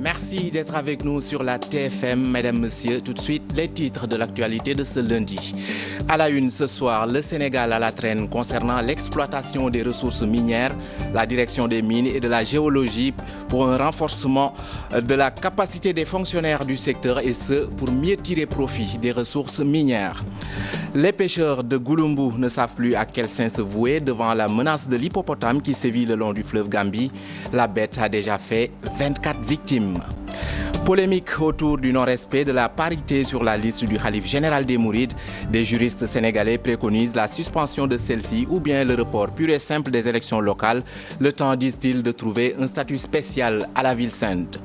Merci d'être avec nous sur la TFM, mesdames, messieurs. Tout de suite, les titres de l'actualité de ce lundi. À la une ce soir, le Sénégal à la traîne concernant l'exploitation des ressources minières, la direction des mines et de la géologie pour un renforcement de la capacité des fonctionnaires du secteur et ce, pour mieux tirer profit des ressources minières. Les pêcheurs de Gouloumbou ne savent plus à quel saint se vouer devant la menace de l'hippopotame qui sévit le long du fleuve Gambie. La bête a déjà fait 24 victimes. Polémique autour du non-respect de la parité sur la liste du Khalife général des Mourides. Des juristes sénégalais préconisent la suspension de celle-ci ou bien le report pur et simple des élections locales. Le temps, disent-ils, de trouver un statut spécial à la ville sainte.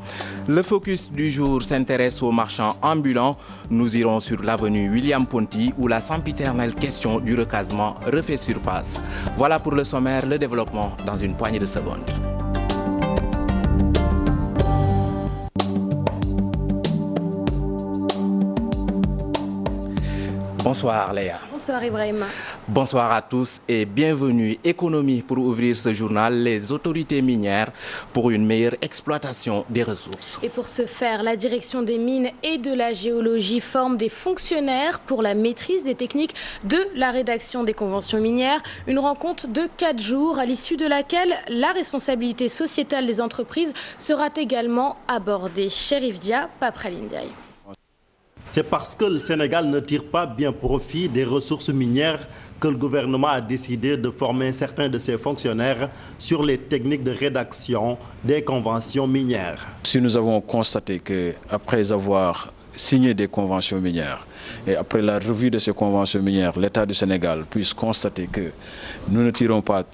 Le focus du jour s'intéresse aux marchands ambulants. Nous irons sur l'avenue William Ponty où la sempiternelle question du recasement refait surface. Voilà pour le sommaire, le développement dans une poignée de secondes. Bonsoir Léa. Bonsoir Ibrahima. Bonsoir à tous et bienvenue. Économie pour ouvrir ce journal, les autorités minières pour une meilleure exploitation des ressources. Et pour ce faire, la direction des mines et de la géologie forme des fonctionnaires pour la maîtrise des techniques de la rédaction des conventions minières. Une rencontre de 4 jours à l'issue de laquelle la responsabilité sociétale des entreprises sera également abordée. Chérif Dia, Papraline Ndiaye. C'est parce que le Sénégal ne tire pas bien profit des ressources minières que le gouvernement a décidé de former certains de ses fonctionnaires sur les techniques de rédaction des conventions minières. Si nous avons constaté qu'après avoir signé des conventions minières et après la revue de ces conventions minières, l'État du Sénégal puisse constater que nous ne tirons pas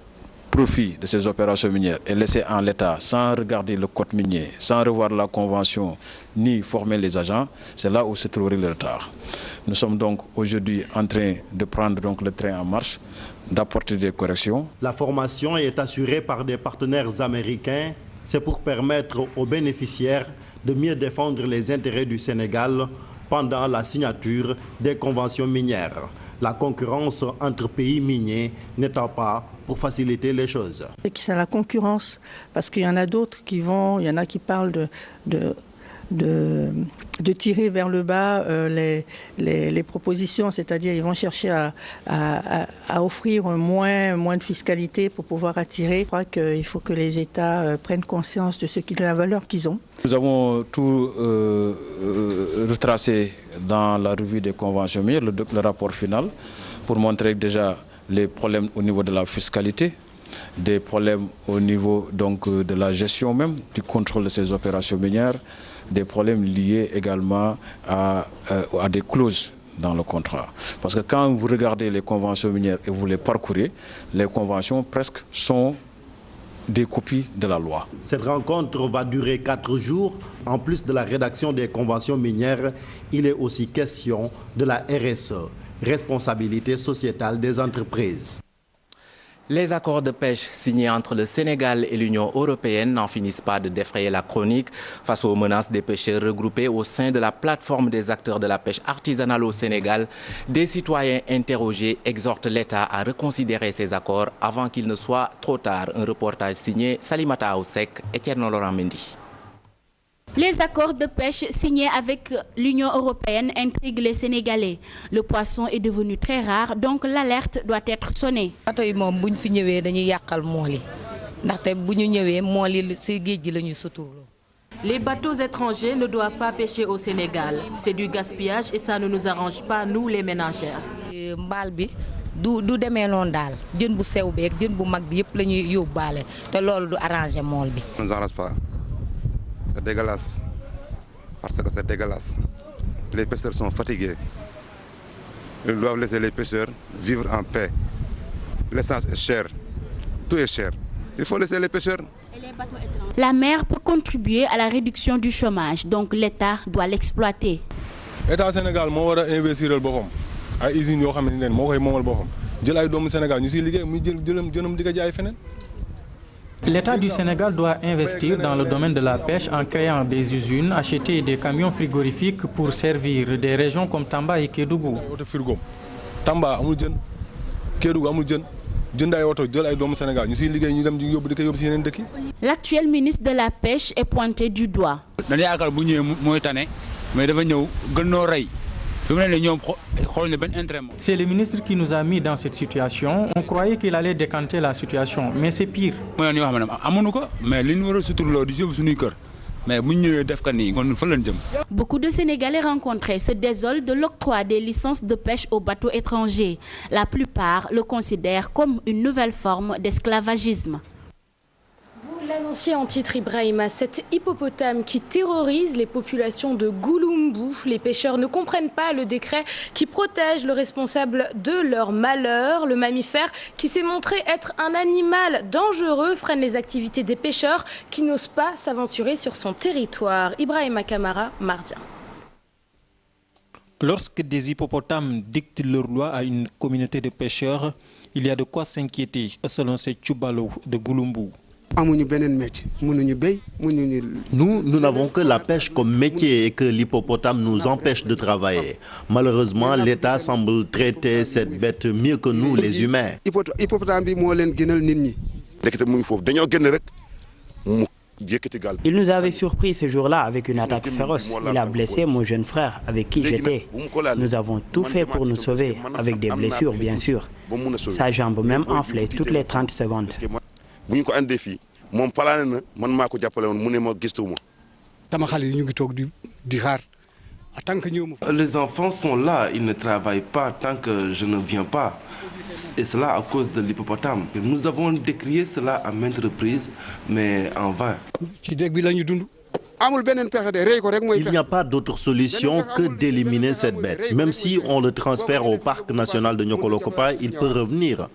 profit de ces opérations minières et laisser en l'état sans regarder le code minier, sans revoir la convention ni former les agents, c'est là où se trouverait le retard. Nous sommes donc aujourd'hui en train de prendre donc le train en marche, d'apporter des corrections. La formation est assurée par des partenaires américains. C'est pour permettre aux bénéficiaires de mieux défendre les intérêts du Sénégal pendant la signature des conventions minières. La concurrence entre pays miniers n'étant pas pour faciliter les choses. C'est la concurrence, parce qu'il y en a d'autres il y en a qui parlent de tirer vers le bas les propositions, c'est-à-dire ils vont chercher à offrir moins de fiscalité pour pouvoir attirer. Je crois qu'il faut que les États prennent conscience de la valeur qu'ils ont. Nous avons tout retracé dans la revue des conventions minières, le rapport final, pour montrer déjà les problèmes au niveau de la fiscalité, des problèmes au niveau donc, de la gestion même, du contrôle de ces opérations minières, des problèmes liés également à des clauses dans le contrat. Parce que quand vous regardez les conventions minières et vous les parcourez, les conventions presque sont des copies de la loi. Cette rencontre va durer 4 jours. En plus de la rédaction des conventions minières, il est aussi question de la RSE, responsabilité sociétale des entreprises. Les accords de pêche signés entre le Sénégal et l'Union européenne n'en finissent pas de défrayer la chronique face aux menaces des pêcheurs regroupés au sein de la plateforme des acteurs de la pêche artisanale au Sénégal. Des citoyens interrogés exhortent l'État à reconsidérer ces accords avant qu'il ne soit trop tard. Un reportage signé Salimata Aoussek et Thierno Laurent Mendy. Les accords de pêche signés avec l'Union européenne intriguent les Sénégalais. Le poisson est devenu très rare, donc l'alerte doit être sonnée. Les bateaux étrangers ne doivent pas pêcher au Sénégal. C'est du gaspillage et ça ne nous arrange pas, nous les ménagères. C'est dégueulasse, parce que c'est dégueulasse. Les pêcheurs sont fatigués. Ils doivent laisser les pêcheurs vivre en paix. L'essence est chère, tout est cher. Il faut laisser les pêcheurs. La mer peut contribuer à la réduction du chômage, donc l'État doit l'exploiter. L'État Sénégal doit investir dans les usines qui sont Sénégal. L'État du Sénégal doit investir dans le domaine de la pêche en créant des usines, acheter des camions frigorifiques pour servir des régions comme Tamba et Kédougou. L'actuel ministre de la Pêche est pointé du doigt. C'est le ministre qui nous a mis dans cette situation. On croyait qu'il allait décanter la situation, mais c'est pire. Beaucoup de Sénégalais rencontrés se désolent de l'octroi des licences de pêche aux bateaux étrangers. La plupart le considèrent comme une nouvelle forme d'esclavagisme. Vous l'annonciez en titre, Ibrahima, cet hippopotame qui terrorise les populations de Gouloumbou. Les pêcheurs ne comprennent pas le décret qui protège le responsable de leur malheur. Le mammifère, qui s'est montré être un animal dangereux, freine les activités des pêcheurs qui n'osent pas s'aventurer sur son territoire. Ibrahima Kamara, Mardia. Lorsque des hippopotames dictent leur loi à une communauté de pêcheurs, il y a de quoi s'inquiéter, selon ces Tchoubalo de Gouloumbou. Nous n'avons que la pêche comme métier et que l'hippopotame nous empêche de travailler. Malheureusement, l'État semble traiter cette bête mieux que nous, les humains. Il nous avait surpris ce jour-là avec une attaque féroce. Il a blessé mon jeune frère avec qui j'étais. Nous avons tout fait pour nous sauver, avec des blessures bien sûr. Sa jambe même enflait toutes les 30 secondes. Les enfants sont là, ils ne travaillent pas tant que je ne viens pas. Et cela à cause de l'hippopotame. Nous avons décrié cela à maintes reprises, mais en vain. Il n'y a pas d'autre solution que d'éliminer cette bête. Même si on le transfère au parc national de Niokolo-Kopa, il peut revenir.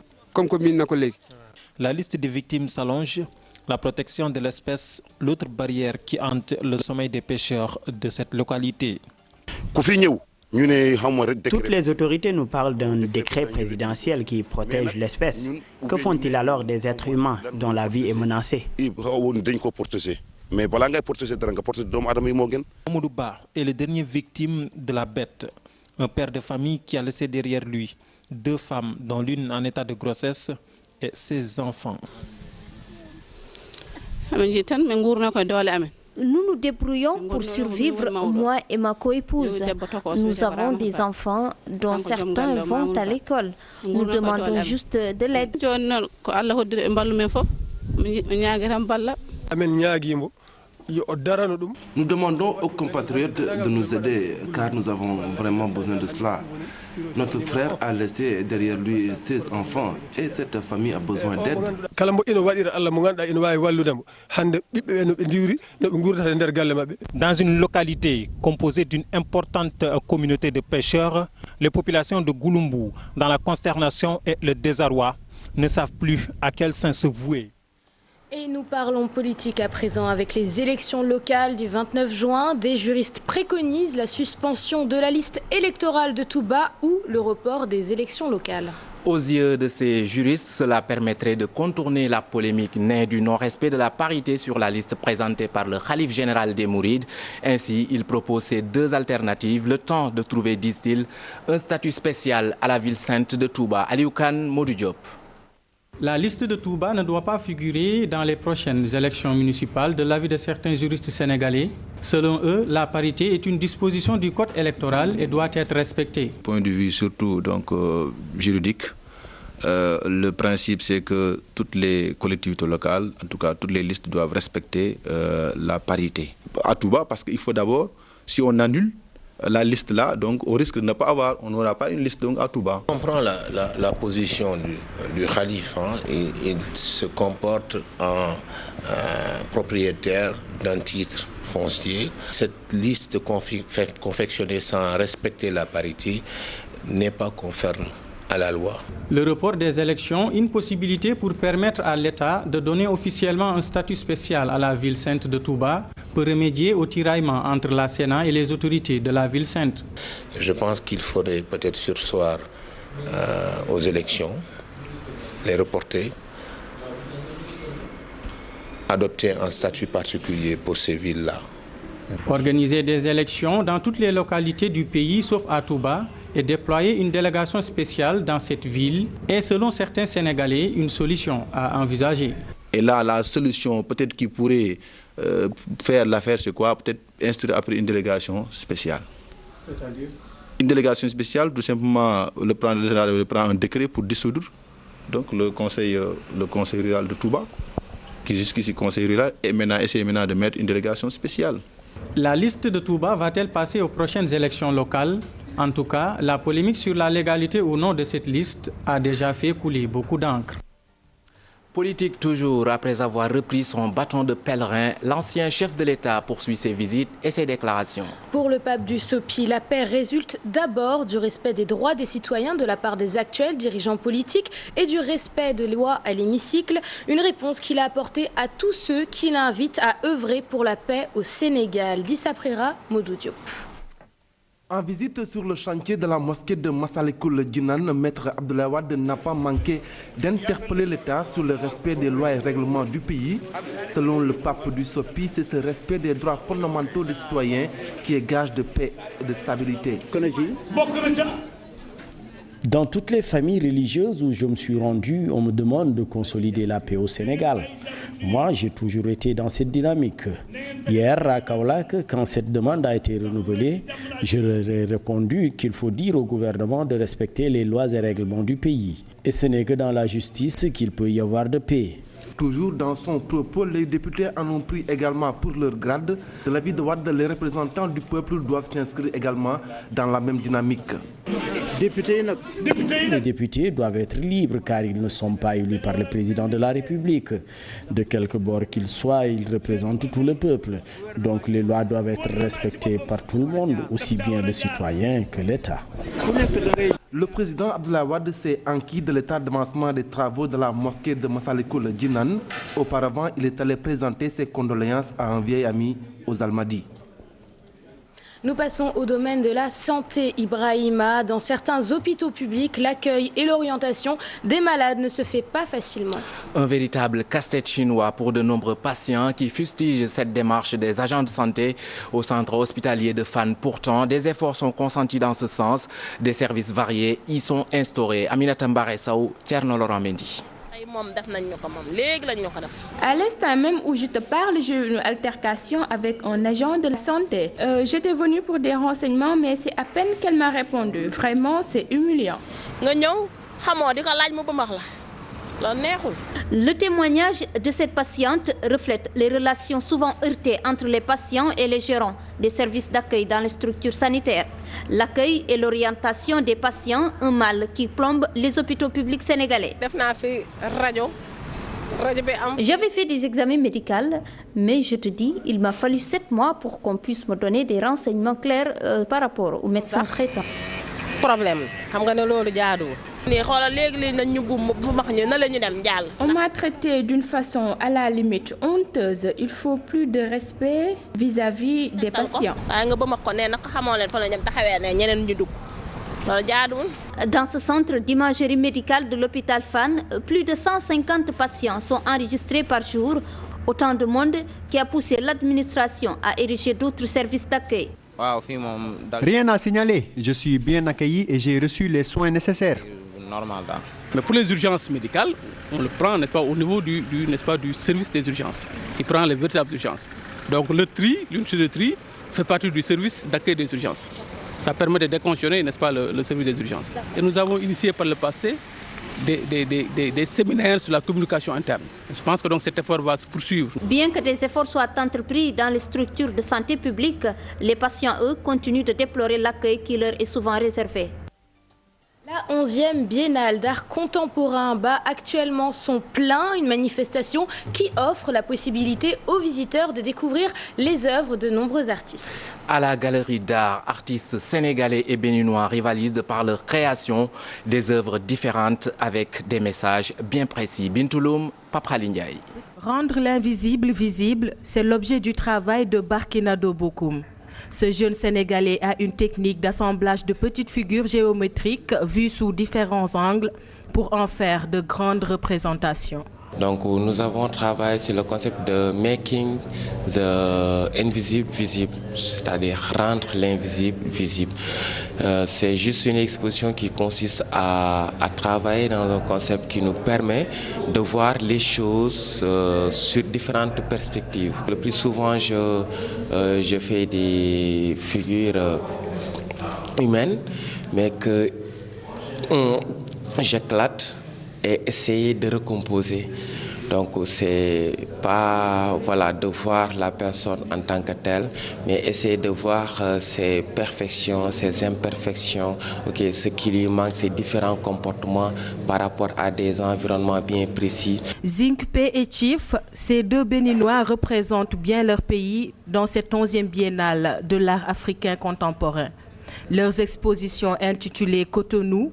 La liste des victimes s'allonge. La protection de l'espèce, l'autre barrière qui hante le sommeil des pêcheurs de cette localité. Toutes les autorités nous parlent d'un décret présidentiel qui protège l'espèce. Que font-ils alors des êtres humains dont la vie est menacée? Amoudouba est le dernier victime de la bête. Un père de famille qui a laissé derrière lui 2 femmes, dont l'une en état de grossesse, et 16 enfants. Nous nous débrouillons pour survivre, moi et ma coépouse. Nous avons des enfants dont certains vont à l'école. Nous demandons juste de l'aide. Nous demandons aux compatriotes de nous aider car nous avons vraiment besoin de cela. Notre frère a laissé derrière lui 16 enfants et cette famille a besoin d'aide. Dans une localité composée d'une importante communauté de pêcheurs, les populations de Gouloumbou, dans la consternation et le désarroi, ne savent plus à quel saint se vouer. Et nous parlons politique à présent avec les élections locales du 29 juin. Des juristes préconisent la suspension de la liste électorale de Touba ou le report des élections locales. Aux yeux de ces juristes, cela permettrait de contourner la polémique née du non-respect de la parité sur la liste présentée par le khalife général des Mourides. Ainsi, ils proposent ces 2 alternatives, le temps de trouver, disent-ils, un statut spécial à la ville sainte de Touba. Aliou Kane, Modou Diop. La liste de Touba ne doit pas figurer dans les prochaines élections municipales de l'avis de certains juristes sénégalais. Selon eux, la parité est une disposition du code électoral et doit être respectée. Point de vue surtout donc, juridique, le principe c'est que toutes les collectivités locales, en tout cas toutes les listes doivent respecter la parité. À Touba, parce qu'il faut d'abord, si on annule la liste là, donc au risque de ne pas avoir, on n'aura pas une liste donc à Touba. On comprend la position du khalife. Il se comporte en propriétaire d'un titre foncier. Cette liste confectionnée sans respecter la parité n'est pas conforme à la loi. Le report des élections, une possibilité pour permettre à l'État de donner officiellement un statut spécial à la ville sainte de Touba, pour remédier au tiraillement entre la Sénat et les autorités de la ville sainte. Je pense qu'il faudrait peut-être surseoir aux élections, les reporter, adopter un statut particulier pour ces villes-là, Organiser des élections dans toutes les localités du pays, sauf à Touba, et déployer une délégation spéciale dans cette ville est, selon certains Sénégalais, une solution à envisager. Et là, la solution peut-être qui pourrait faire l'affaire, c'est quoi? Peut-être instruire après une délégation spéciale. C'est-à-dire? Une délégation spéciale, tout simplement, le prend un décret pour dissoudre donc, le conseil rural de Touba, qui jusqu'ici conseil rural, et maintenant essayer de mettre une délégation spéciale. La liste de Touba va-t-elle passer aux prochaines élections locales? En tout cas, la polémique sur la légalité ou non de cette liste a déjà fait couler beaucoup d'encre. Politique toujours, après avoir repris son bâton de pèlerin, l'ancien chef de l'État poursuit ses visites et ses déclarations. Pour le pape du SOPI, la paix résulte d'abord du respect des droits des citoyens de la part des actuels dirigeants politiques et du respect de lois à l'hémicycle, une réponse qu'il a apportée à tous ceux qui l'invitent à œuvrer pour la paix au Sénégal. Dissa Prera, Modou Diop. En visite sur le chantier de la mosquée de Massalikul Djinan, Maître Abdoulaye Wade n'a pas manqué d'interpeller l'État sur le respect des lois et règlements du pays. Selon le pape du SOPI, c'est ce respect des droits fondamentaux des citoyens qui est gage de paix et de stabilité. Dans toutes les familles religieuses où je me suis rendu, on me demande de consolider la paix au Sénégal. Moi, j'ai toujours été dans cette dynamique. Hier, à Kaolack, quand cette demande a été renouvelée, je leur ai répondu qu'il faut dire au gouvernement de respecter les lois et règlements du pays. Et ce n'est que dans la justice qu'il peut y avoir de paix. Toujours dans son propos, les députés en ont pris également pour leur grade. De l'avis de Wade, les représentants du peuple doivent s'inscrire également dans la même dynamique. Les députés doivent être libres car ils ne sont pas élus par le président de la République. De quelque bord qu'ils soient, ils représentent tout le peuple. Donc les lois doivent être respectées par tout le monde, aussi bien les citoyens que l'État. Le président Abdoulaye Wade s'est enquis de l'état d'avancement des travaux de la mosquée de Massalikul Djinan. Auparavant, il est allé présenter ses condoléances à un vieil ami aux Almadies. Nous passons au domaine de la santé, Ibrahima. Dans certains hôpitaux publics, l'accueil et l'orientation des malades ne se fait pas facilement. Un véritable casse-tête chinois pour de nombreux patients qui fustigent cette démarche des agents de santé au centre hospitalier de Fann. Pourtant, des efforts sont consentis dans ce sens. Des services variés y sont instaurés. Aminata Mbare Sow, Thierno Laurent Mendy. À l'instant même où je te parle, j'ai eu une altercation avec un agent de la santé. J'étais venue pour des renseignements, mais c'est à peine qu'elle m'a répondu. Vraiment, c'est humiliant. Le témoignage de cette patiente reflète les relations souvent heurtées entre les patients et les gérants des services d'accueil dans les structures sanitaires. L'accueil et l'orientation des patients, un mal qui plombe les hôpitaux publics sénégalais. J'avais fait des examens médicaux, mais je te dis, il m'a fallu 7 mois pour qu'on puisse me donner des renseignements clairs par rapport au médecin traitant. On m'a traité d'une façon à la limite honteuse. Il faut plus de respect vis-à-vis des patients. Dans ce centre d'imagerie médicale de l'hôpital Fann, plus de 150 patients sont enregistrés par jour. Autant de monde qui a poussé l'administration à ériger d'autres services d'accueil. Rien à signaler. Je suis bien accueilli et j'ai reçu les soins nécessaires. Mais pour les urgences médicales, on le prend, n'est-ce pas, au niveau du service des urgences. Il prend les véritables urgences. Donc le tri, l'unité de tri, fait partie du service d'accueil des urgences. Ça permet de décongestionner, n'est-ce pas, le service des urgences. Et nous avons initié par le passé des séminaires sur la communication interne. Je pense que donc cet effort va se poursuivre. Bien que des efforts soient entrepris dans les structures de santé publique, les patients, eux, continuent de déplorer l'accueil qui leur est souvent réservé. La 11e Biennale d'art contemporain bat actuellement son plein, une manifestation qui offre la possibilité aux visiteurs de découvrir les œuvres de nombreux artistes. À la galerie d'art, artistes sénégalais et béninois rivalisent de par leur création des œuvres différentes avec des messages bien précis. Bintouloum, Paprali Ndiaye. Rendre l'invisible visible, c'est l'objet du travail de Barkinado Bokoum. Ce jeune Sénégalais a une technique d'assemblage de petites figures géométriques vues sous différents angles pour en faire de grandes représentations. Donc nous avons travaillé sur le concept de making the invisible visible, c'est-à-dire rendre l'invisible visible. C'est juste une exposition qui consiste à travailler dans un concept qui nous permet de voir les choses sur différentes perspectives. Le plus souvent, je fais des figures humaines, mais que j'éclate et essayer de recomposer. Donc c'est pas de voir la personne en tant que telle, mais essayer de voir ses perfections, ses imperfections, ce qui lui manque, ses différents comportements par rapport à des environnements bien précis. Zinkpe et Chief, ces deux Béninois représentent bien leur pays dans cette 11e biennale de l'art africain contemporain. Leurs expositions intitulées Cotonou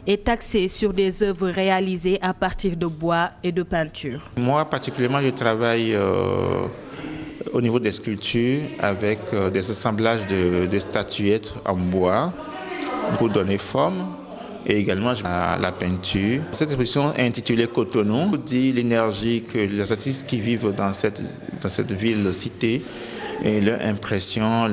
est axée sur des œuvres réalisées à partir de bois et de peinture. Moi particulièrement, je travaille au niveau des sculptures avec des assemblages de statuettes en bois pour donner forme et également à la peinture. Cette exposition est intitulée Cotonou dit l'énergie que les artistes qui vivent dans cette ville-cité et leur impression,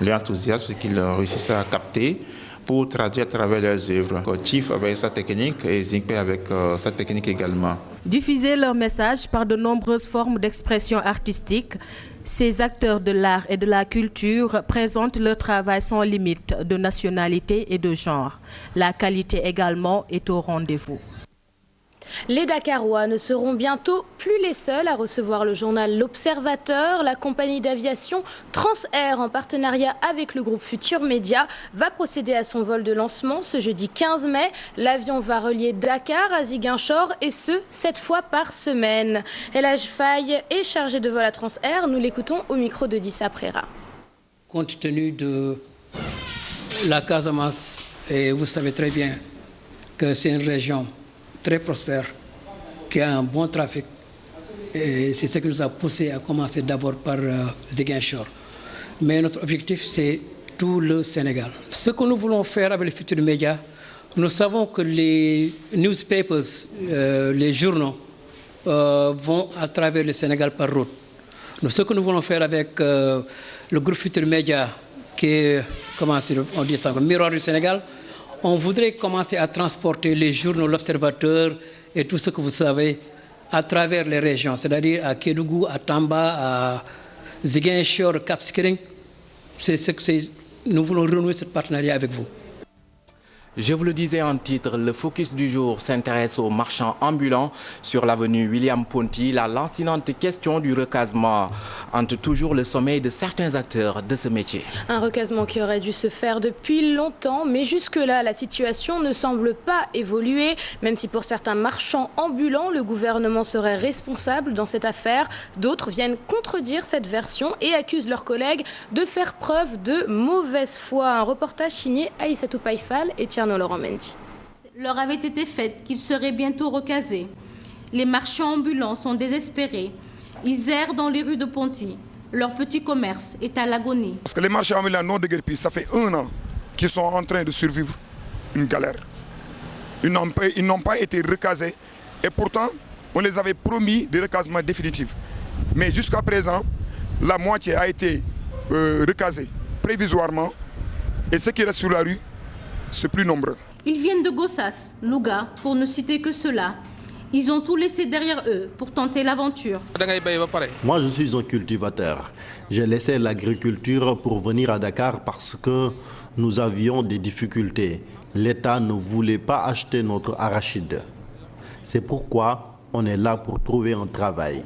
leur enthousiasme qu'ils réussissent à capter pour traduire à travers leurs œuvres. Chief avec sa technique et Zinkpe avec sa technique également. Diffuser leur message par de nombreuses formes d'expression artistique, ces acteurs de l'art et de la culture présentent leur travail sans limite de nationalité et de genre. La qualité également est au rendez-vous. Les Dakarois ne seront bientôt plus les seuls à recevoir le journal L'Observateur. La compagnie d'aviation Transair, en partenariat avec le groupe Futur Média, va procéder à son vol de lancement ce jeudi 15 mai. L'avion va relier Dakar à Ziguinchor et ce, 7 fois par semaine. Elhadj Faye est chargé de vol à Transair. Nous l'écoutons au micro de Dissa Préra. Compte tenu de la Casamance, et vous savez très bien que c'est une région très prospère, qui a un bon trafic. Et c'est ce qui nous a poussé à commencer d'abord par Ziguinchor. Mais notre objectif, c'est tout le Sénégal. Ce que nous voulons faire avec les futurs médias, nous savons que les newspapers, les journaux, vont à travers le Sénégal par route. Donc, ce que nous voulons faire avec le groupe Futur Média, qui est, on dit ça, miroir du Sénégal, on voudrait commencer à transporter les journaux, l'Observateur et tout ce que vous savez à travers les régions, c'est-à-dire à Kédougou, à Tamba, à Ziguinchor, Cap Skirring. Nous voulons renouer ce partenariat avec vous. Je vous le disais en titre, le focus du jour s'intéresse aux marchands ambulants sur l'avenue William Ponty. La lancinante question du recasement hante toujours le sommeil de certains acteurs de ce métier. Un recasement qui aurait dû se faire depuis longtemps, mais jusque-là, la situation ne semble pas évoluer. Même si pour certains marchands ambulants, le gouvernement serait responsable dans cette affaire, d'autres viennent contredire cette version et accusent leurs collègues de faire preuve de mauvaise foi. Un reportage signé Aïssatou Païfal et Tierno Laurent Mendy. Leur avait été faite qu'ils seraient bientôt recasés. Les marchands ambulants sont désespérés. Ils errent dans les rues de Ponty. Leur petit commerce est à l'agonie. Parce que les marchands ambulants non déguerpis, ça fait 1 an qu'ils sont en train de survivre une galère. Ils n'ont pas été recasés et pourtant on les avait promis des recasements définitifs. Mais jusqu'à présent, la moitié a été recasée provisoirement et ceux qui restent sur la rue, c'est plus nombreux. Ils viennent de Gossas, Louga, pour ne citer que cela. Ils ont tout laissé derrière eux pour tenter l'aventure. Moi, je suis un cultivateur. J'ai laissé l'agriculture pour venir à Dakar parce que nous avions des difficultés. L'État ne voulait pas acheter notre arachide. C'est pourquoi on est là pour trouver un travail.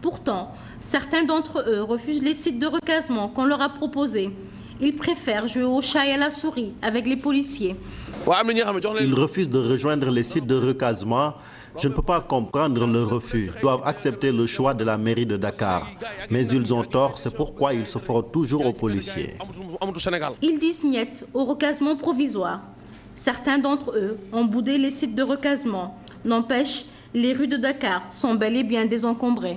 Pourtant, certains d'entre eux refusent les sites de recasement qu'on leur a proposés. Ils préfèrent jouer au chat et à la souris avec les policiers. Ils refusent de rejoindre les sites de recasement. Je ne peux pas comprendre le refus. Ils doivent accepter le choix de la mairie de Dakar. Mais ils ont tort, c'est pourquoi ils se frottent toujours aux policiers. Ils disent niet au recasement provisoire. Certains d'entre eux ont boudé les sites de recasement. N'empêche, les rues de Dakar sont bel et bien désencombrées.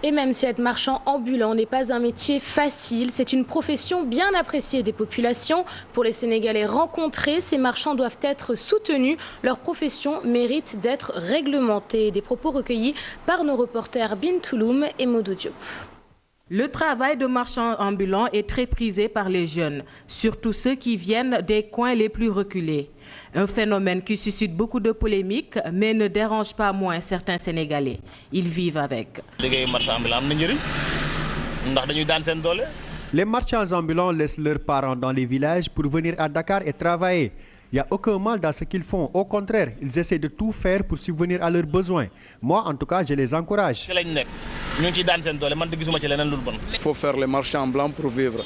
Et même si être marchand ambulant n'est pas un métier facile, c'est une profession bien appréciée des populations. Pour les Sénégalais rencontrés, ces marchands doivent être soutenus. Leur profession mérite d'être réglementée. Des propos recueillis par nos reporters Bintouloum et Modou Diop. Le travail de marchand ambulant est très prisé par les jeunes, surtout ceux qui viennent des coins les plus reculés. Un phénomène qui suscite beaucoup de polémiques, mais ne dérange pas moins certains Sénégalais. Ils vivent avec. Les marchands ambulants laissent leurs parents dans les villages pour venir à Dakar et travailler. Il n'y a aucun mal dans ce qu'ils font. Au contraire, ils essaient de tout faire pour subvenir à leurs besoins. Moi, en tout cas, je les encourage. Il faut faire les marchands blancs pour vivre.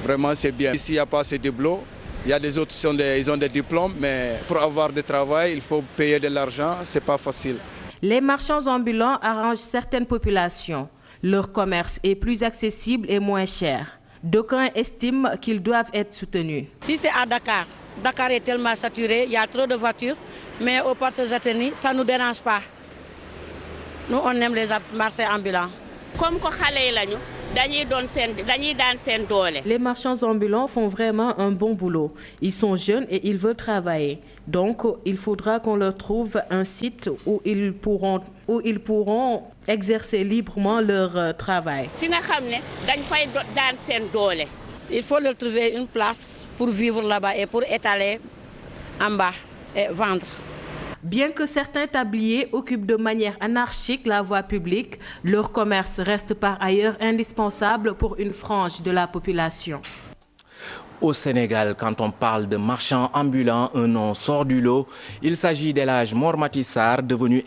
Vraiment, c'est bien. Ici, il n'y a pas assez de diplômes. Il y a des autres ils ont des diplômes, mais pour avoir du travail, il faut payer de l'argent. Ce n'est pas facile. Les marchands ambulants arrangent certaines populations. Leur commerce est plus accessible et moins cher. D'aucuns estiment qu'ils doivent être soutenus. Si c'est à Dakar, Dakar est tellement saturé, il y a trop de voitures, mais au port Saint-Zaténi, ça ne nous dérange pas. Nous, on aime les marchands ambulants. Comme les marchands ambulants font vraiment un bon boulot. Ils sont jeunes et ils veulent travailler. Donc, il faudra qu'on leur trouve un site où ils pourront exercer librement leur travail. Il faut leur trouver une place pour vivre là-bas et pour étaler en bas et vendre. Bien que certains tabliers occupent de manière anarchique la voie publique, leur commerce reste par ailleurs indispensable pour une frange de la population. Au Sénégal, quand on parle de marchands ambulants, un nom sort du lot. Il s'agit d'El Hadj Mor Maty Sarr, devenu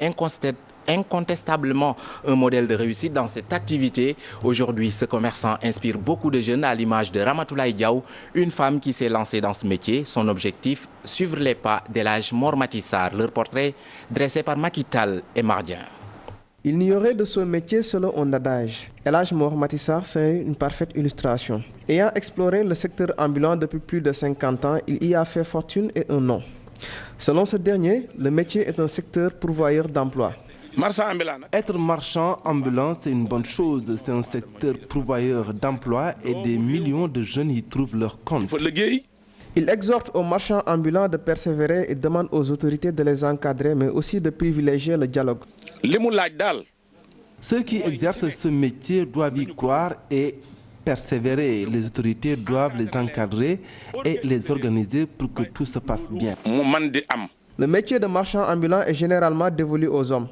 incontestablement un modèle de réussite dans cette activité. Aujourd'hui, ce commerçant inspire beaucoup de jeunes à l'image de Ramatoulaye Diaw, une femme qui s'est lancée dans ce métier. Son objectif, suivre les pas d'El Hadj Mor Maty Sarr. Leur portrait dressé par Macky Tall et Mardien. Il n'y aurait de ce métier selon un adage. El Hadj Mor Maty Sarr, c'est une parfaite illustration. Ayant exploré le secteur ambulant depuis plus de 50 ans, il y a fait fortune et un nom. Selon ce dernier, le métier est un secteur pourvoyeur d'emplois. Être marchand ambulant, c'est une bonne chose. C'est un secteur pourvoyeur d'emplois et des millions de jeunes y trouvent leur compte. Il exhorte aux marchands ambulants de persévérer et demande aux autorités de les encadrer, mais aussi de privilégier le dialogue. Ceux qui exercent ce métier doivent y croire et persévérer. Les autorités doivent les encadrer et les organiser pour que tout se passe bien. Le métier de marchand ambulant est généralement dévolu aux hommes.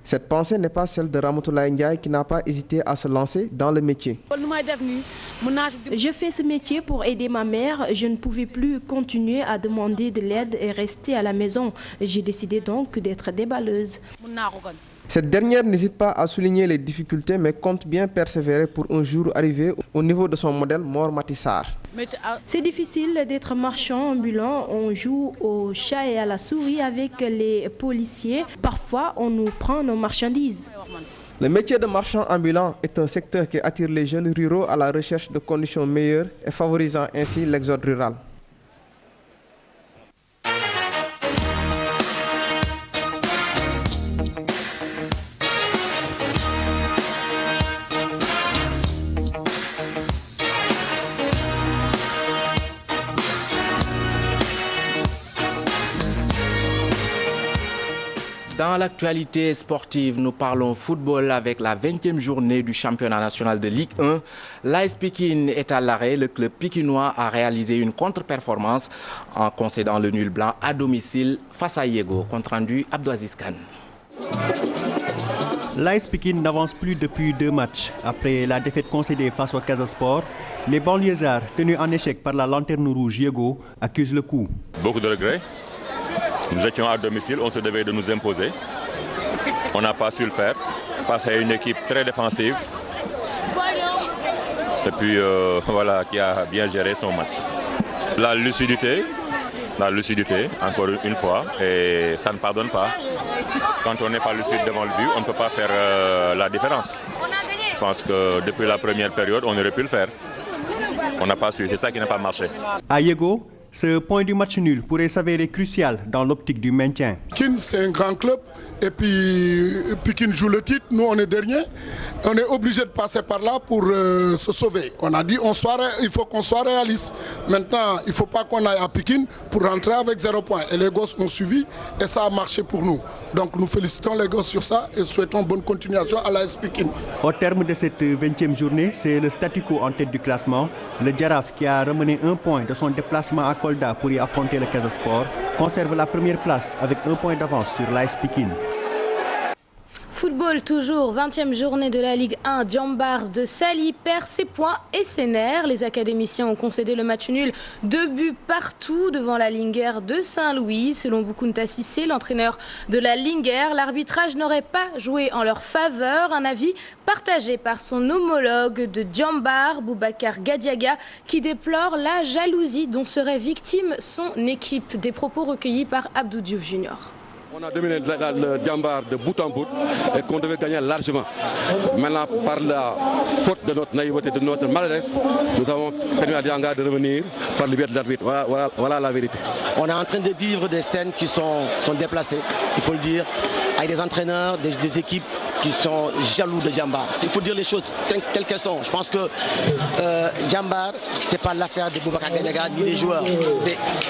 Cette pensée n'est pas celle de Ramatoulaye Ndiaye qui n'a pas hésité à se lancer dans le métier. Je fais ce métier pour aider ma mère. Je ne pouvais plus continuer à demander de l'aide et rester à la maison. J'ai décidé donc d'être déballeuse. Cette dernière n'hésite pas à souligner les difficultés mais compte bien persévérer pour un jour arriver au niveau de son modèle Mor Maty Sarr. C'est difficile d'être marchand ambulant. On joue au chat et à la souris avec les policiers. Parfois, on nous prend nos marchandises. Le métier de marchand ambulant est un secteur qui attire les jeunes ruraux à la recherche de conditions meilleures et favorisant ainsi l'exode rural. Dans l'actualité sportive, nous parlons football avec la 20e journée du championnat national de Ligue 1. L'AS Pikine est à l'arrêt. Le club pikinois a réalisé une contre-performance en concédant le nul blanc à domicile face à Yego. Compte rendu Abdouaziz Kane. L'AS Pikine n'avance plus depuis 2 matchs. Après la défaite concédée face au Casa Sport, les banlieusards, tenus en échec par la lanterne rouge Yego, accusent le coup. Beaucoup de regrets. Nous étions à domicile, on se devait de nous imposer. On n'a pas su le faire face à une équipe très défensive. Et puis voilà, qui a bien géré son match. La lucidité, encore une fois, et ça ne pardonne pas. Quand on n'est pas lucide devant le but, on ne peut pas faire la différence. Je pense que depuis la première période, on aurait pu le faire. On n'a pas su, c'est ça qui n'a pas marché. À Yego, Ce point du match nul pourrait s'avérer crucial dans l'optique du maintien. Pikine, c'est un grand club et puis Pikine joue le titre, nous on est dernier. On est obligé de passer par là pour se sauver. On a dit il faut qu'on soit réaliste. Maintenant, il ne faut pas qu'on aille à Pikine pour rentrer avec 0 point. Et les gosses ont suivi et ça a marché pour nous. Donc nous félicitons les gosses sur ça et souhaitons bonne continuation à l'AS Pikine. Au terme de cette 20e journée, c'est le statu quo en tête du classement. Le Jaraaf, qui a ramené 1 point de son déplacement à Kolda pour y affronter le Casa Sport, conserve la première place avec 1 point d'avance sur l'AS Pikine. Football toujours, 20e journée de la Ligue 1. Djambars de Saly perd ses points et ses nerfs. Les académiciens ont concédé le match nul, 2 buts partout devant la Linguère de Saint-Louis. Selon Boukounta Sissé, l'entraîneur de la Linguère, l'arbitrage n'aurait pas joué en leur faveur. Un avis partagé par son homologue de Djambars, Boubacar Gadiaga, qui déplore la jalousie dont serait victime son équipe. Des propos recueillis par Abdou Diouf Junior. On a dominé le Djambars de bout en bout et qu'on devait gagner largement. Maintenant, par la faute de notre naïveté, de notre maladresse, nous avons permis à Djambars de revenir par le biais de l'arbitre. Voilà la vérité. On est en train de vivre des scènes qui sont déplacées, il faut le dire, avec des entraîneurs, des équipes qui sont jaloux de Djambars. Il faut dire les choses telles qu'elles sont. Je pense que Djambars, ce n'est pas l'affaire de Boubacar Gadiaga ni des joueurs.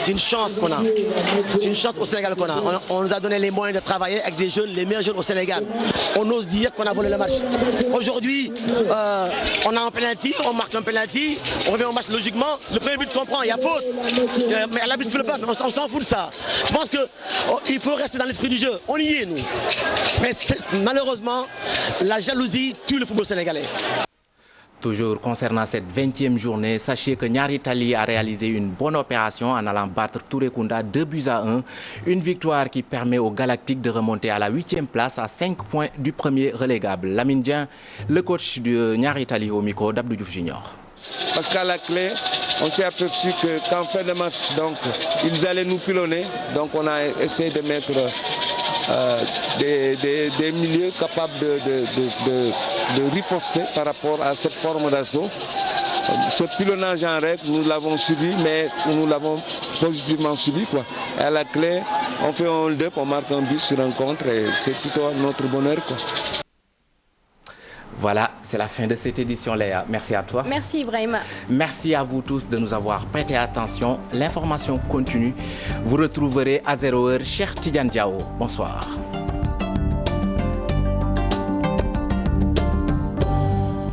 C'est une chance qu'on a. C'est une chance au Sénégal qu'on a. On nous a donné les moyens de travailler avec des jeunes, les meilleurs jeunes au Sénégal. On ose dire qu'on a volé le match. Aujourd'hui, on a un penalty, on marque un penalty, on revient au match logiquement. Le premier but qu'on prend, il y a faute. Mais à l'arbitre ne le pas, on s'en fout de ça. Je pense qu'il faut rester dans l'esprit du jeu. On y est, nous. Mais malheureusement, la jalousie tue le football sénégalais. Toujours concernant cette 20e journée, sachez que Nyari Tali a réalisé une bonne opération en allant battre Touré Kunda 2-1. Une victoire qui permet aux Galactiques de remonter à la 8e place à 5 points du premier relégable. Lamine Dieng, le coach de Nyari Tali au micro d'Abdou Diouf Junior. Parce qu'à la clé, on s'est aperçu qu'en fin de match, donc, ils allaient nous pilonner. Donc on a essayé de mettre des milieux capables de riposter par rapport à cette forme d'assaut. Ce pilonnage en règle, nous l'avons subi, mais nous l'avons positivement subi, quoi. Et à la clé, on fait un hold-up, on marque un but sur un contre et c'est plutôt notre bonheur, quoi. Voilà, c'est la fin de cette édition, Léa. Merci à toi. Merci, Ibrahima. Merci à vous tous de nous avoir prêté attention. L'information continue. Vous retrouverez à 0h Cheikh Tidiane Diao. Bonsoir.